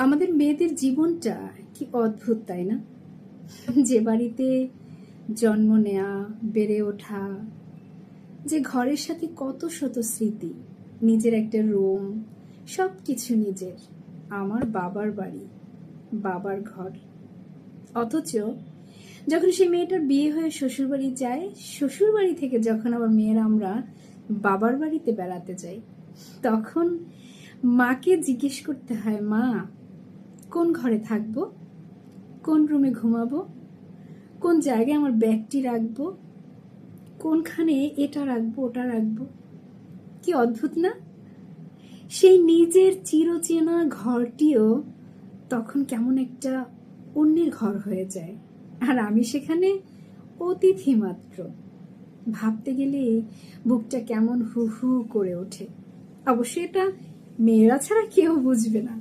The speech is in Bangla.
আমাদের মেয়েদের জীবনটা কি অদ্ভুত, তাই না? যে বাড়িতে জন্ম নেয়া, বেড়ে ওঠা, যে ঘরের সাথে কত শত স্মৃতি, নিজের একটা রুম, সব কিছু নিজের। আমার বাবার বাড়ি, বাবার ঘর। অথচ যখন সেই মেয়েটার বিয়ে হয়ে শ্বশুরবাড়ি যায়, শ্বশুরবাড়ি থেকে যখন আবার মেয়েরা আমরা বাবার বাড়িতে বেড়াতে যাই, তখন মাকে জিজ্ঞেস করতে হয়, মা কোন ঘরে থাকবো, কোন রুমে ঘুমাবো, কোন জায়গায় আমার ব্যাগটি রাখবো, কোনখানে এটা রাখবো ওটা রাখবো। কি অদ্ভুত না? সেই নিজের চিরচেনা ঘরটিও তখন কেমন একটা অন্যের ঘর হয়ে যায়, আর আমি সেখানে অতিথি মাত্র। ভাবতে গেলে বুকটা কেমন হু হু করে ওঠে। অবশ্যই এটা মেয়েরা ছাড়া কেউ বুঝবে না।